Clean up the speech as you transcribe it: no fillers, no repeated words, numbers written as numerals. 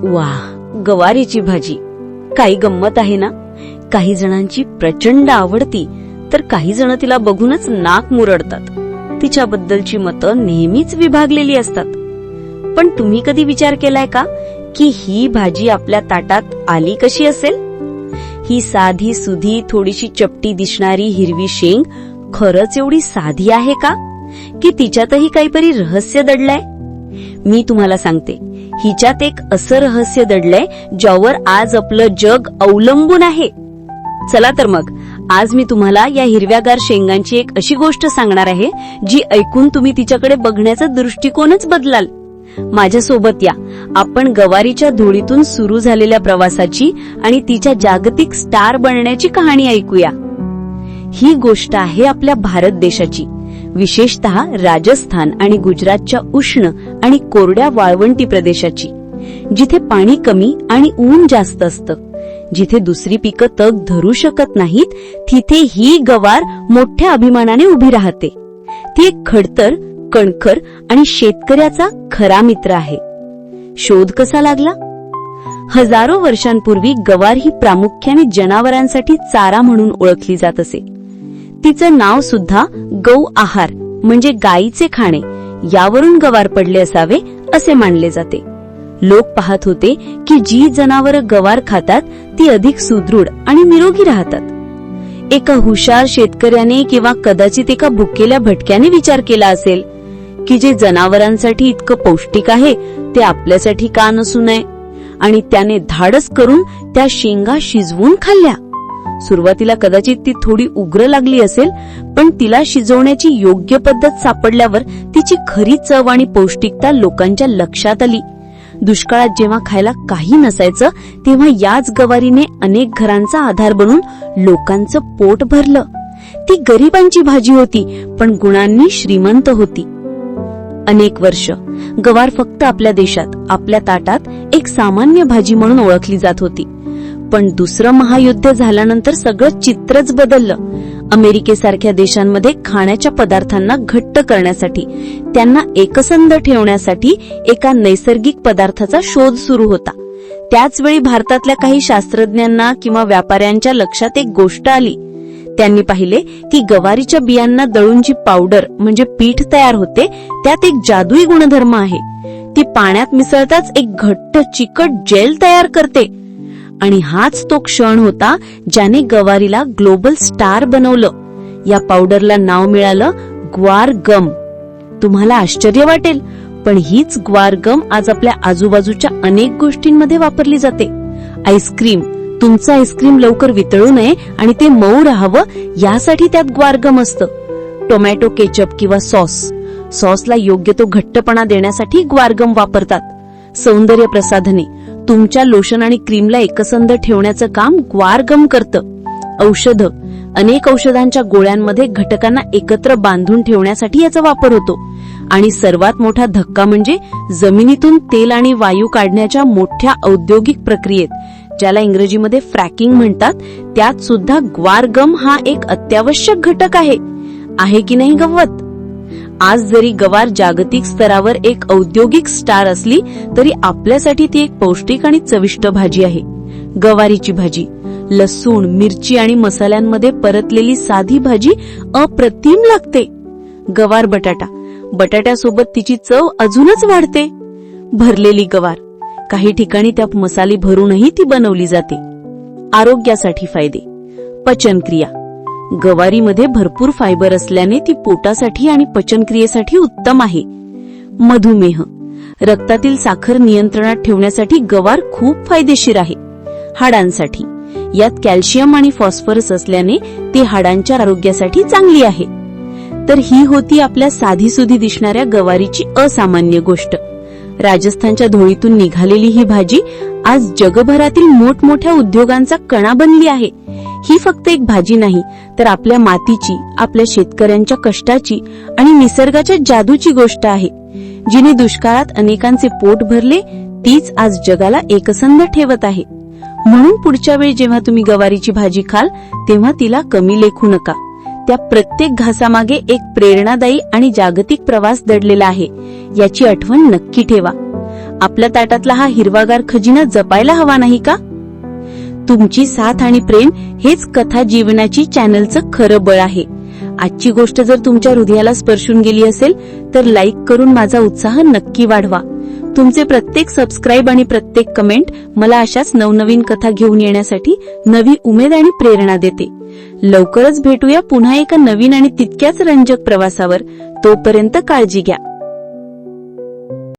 वाह, गवारीची भाजी. काही गंमत आहे ना. काही जणांची प्रचंड आवडती, तर काही जण तिला बघूनच नाक मुरडतात. तिच्याबद्दलची मतं नेहमीच विभागलेली असतात. पण तुम्ही कधी विचार केलाय का की ही भाजी आपल्या ताटात आली कशी असेल? ही साधी सुधी थोडीशी चपटी दिसणारी हिरवी शेंग खरंच एवढी साधी आहे का, की तिच्यातही काहीतरी रहस्य दडलंय? मी तुम्हाला सांगते, हिच्यात एक असं रहस्य दडलंय ज्यावर आज आपलं जग अवलंबून आहे. चला तर मग, आज मी तुम्हाला या हिरव्यागार शेंगांची एक अशी गोष्ट सांगणार आहे जी ऐकून तुम्ही तिच्याकडे बघण्याचा दृष्टिकोनच बदलाल. माझ्यासोबत या, आपण गवारीच्या धुळीतून सुरू झालेल्या प्रवासाची आणि तिच्या जागतिक स्टार बनण्याची कहाणी ऐकूया. ही गोष्ट आहे आपल्या भारत देशाची, विशेषतः राजस्थान आणि गुजरातच्या उष्ण आणि कोरड्या वाळवंटी प्रदेशाची, जिथे पाणी कमी आणि ऊन जास्त असतं, जिथे दुसरी पिकं तग धरू शकत नाहीत, तिथे ही गवार मोठ्या अभिमानाने उभी राहते. ती एक खडतर, कणखर आणि शेतकऱ्याचा खरा मित्र आहे. शोध कसा लागला? हजारो वर्षांपूर्वी गवार ही प्रामुख्याने जनावरांसाठी चारा म्हणून ओळखली जात असे. तिचं नाव सुद्धा गौ आहार म्हणजे गायीचे खाणे यावरून गवार पडले असावे असे मानले जाते. लोक पाहत होते की जी जनावरं गवार खातात ती अधिक सुदृढ आणि निरोगी राहतात. एका हुशार शेतकऱ्याने किंवा कदाचित एका भुकेल्या भटक्याने विचार केला असेल की जे जनावरांसाठी इतकं पौष्टिक आहे ते आपल्यासाठी का नसू नये, आणि त्याने धाडस करून त्या शेंगा शिजवून खाल्ल्या. सुरुवातीला कदाचित ती थोडी उग्र लागली असेल, पण तिला शिजवण्याची योग्य पद्धत सापडल्यावर तिची खरी चव आणि पौष्टिकता लोकांच्या लक्षात आली. दुष्काळात जेव्हा खायला काही नसायचं, तेव्हा याच गवारीने अनेक घरांचा आधार बनून लोकांचं पोट भरलं. ती गरिबांची भाजी होती, पण गुणांनी श्रीमंत होती. अनेक वर्ष गवार फक्त आपल्या देशात, आपल्या ताटात एक सामान्य भाजी म्हणून ओळखली जात होती. पण दुसरं महायुद्ध झाल्यानंतर सगळं चित्रच बदललं. अमेरिकेसारख्या देशांमध्ये खाण्याच्या पदार्थांना घट्ट करण्यासाठी, त्यांना एकसंध ठेवण्यासाठी एका नैसर्गिक पदार्थाचा शोध सुरू होता. त्याचवेळी भारतातल्या काही शास्त्रज्ञांना किंवा व्यापाऱ्यांच्या लक्षात एक गोष्ट आली. त्यांनी पाहिले की गवारीच्या बियांना दळून जी पावडर म्हणजे पीठ तयार होते, त्यात एक जादुई गुणधर्म आहे. ती पाण्यात मिसळताच एक घट्ट चिकट जेल तयार करते. आणि हाच तो क्षण होता ज्याने गवारीला ग्लोबल स्टार बनवलं. या पावडरला नाव मिळालं ग्वार गम. तुम्हाला आश्चर्य वाटेल, पण हीच ग्वार गम आज आपल्या आजूबाजूच्या अनेक गोष्टींमध्ये वापरली जाते. आईस्क्रीम, तुमचं आईस्क्रीम लवकर वितळू नये आणि ते मऊ राहावं यासाठी त्यात ग्वारगम असतं. टोमॅटो केचप किंवा सॉसला योग्य तो घट्टपणा देण्यासाठी ग्वारगम वापरतात. सौंदर्य प्रसाधने, तुमच्या लोशन आणि क्रीमला एकसंध ठेवण्याचं काम ग्वारगम करतं. औषधं, अनेक औषधांच्या गोळ्यांमध्ये घटकांना एकत्र बांधून ठेवण्यासाठी याचा वापर होतो. आणि सर्वात मोठा धक्का म्हणजे जमिनीतून तेल आणि वायू काढण्याच्या मोठ्या औद्योगिक प्रक्रियेत, ज्याला इंग्रजीमध्ये फ्रॅकिंग म्हणतात, त्यात सुद्धा ग्वारगम हा एक अत्यावश्यक घटक आहे की नाही गंमत? आज जरी गवार जागतिक स्तरावर एक औद्योगिक स्टार असली तरी आपल्यासाठी ती एक पौष्टिक आणि चविष्ट भाजी आहे. गवारीची भाजी, लसूण, मिरची आणि मसाल्यांमध्ये परतलेली साधी भाजी अप्रतिम लागते. गवार बटाट्यासोबत तिची चव अजूनच वाढते. भरलेली गवार, काही ठिकाणी त्यात मसाले भरूनही ती बनवली जाते. आरोग्यासाठी फायदे. पचनक्रिया, गवारीमध्ये भरपूर फायबर असल्याने ती पोटासाठी आणि पचनक्रियेसाठी उत्तम आहे. मधुमेह, रक्तातील साखर नियंत्रणात ठेवण्यासाठी गवार खूप फायदेशीर आहे. हाडांसाठी, यात कॅल्शियम आणि फॉस्फरस असल्याने ती हाडांच्या आरोग्यासाठी चांगली आहे. तर ही होती आपल्या साधीसुधी दिसणाऱ्या गवारीची असामान्य गोष्ट. राजस्थानच्या धुळीतून निघालेली ही भाजी आज जगभरातील मोठमोठ्या उद्योगांचा कणा बनली आहे. ही फक्त एक भाजी नाही, तर आपल्या मातीची, आपल्या शेतकऱ्यांच्या कष्टाची आणि निसर्गाच्या जादूची गोष्ट आहे. जिने दुष्काळात अनेकांचे पोट भरले, तीच आज जगाला एकसंध ठेवत आहे. म्हणून पुढच्या वेळी जेव्हा तुम्ही गवारीची भाजी खाल, तेव्हा तिला कमी लेखू नका. त्या प्रत्येक घासामागे एक प्रेरणादायी आणि जागतिक प्रवास दडलेला आहे, याची आठवण नक्की ठेवा. आपल्या ताटातला हा हिरवागार खजिना जपायला हवा नाही का? तुमची साथ आणि प्रेम हेच कथा जीवनाची चॅनलचं खरं बळ आहे. आजची गोष्ट जर तुमच्या हृदयाला स्पर्शून गेली असेल तर लाईक करून माझा उत्साह नक्की वाढवा. तुमचे प्रत्येक सबस्क्राईब आणि प्रत्येक कमेंट मला अशाच नवनवीन कथा घेऊन येण्यासाठी नवी उमेद आणि प्रेरणा देते. लवकरच भेटूया पुन्हा एका नवीन आणि तितक्याच रंजक प्रवासावर. तोपर्यंत काळजी घ्या.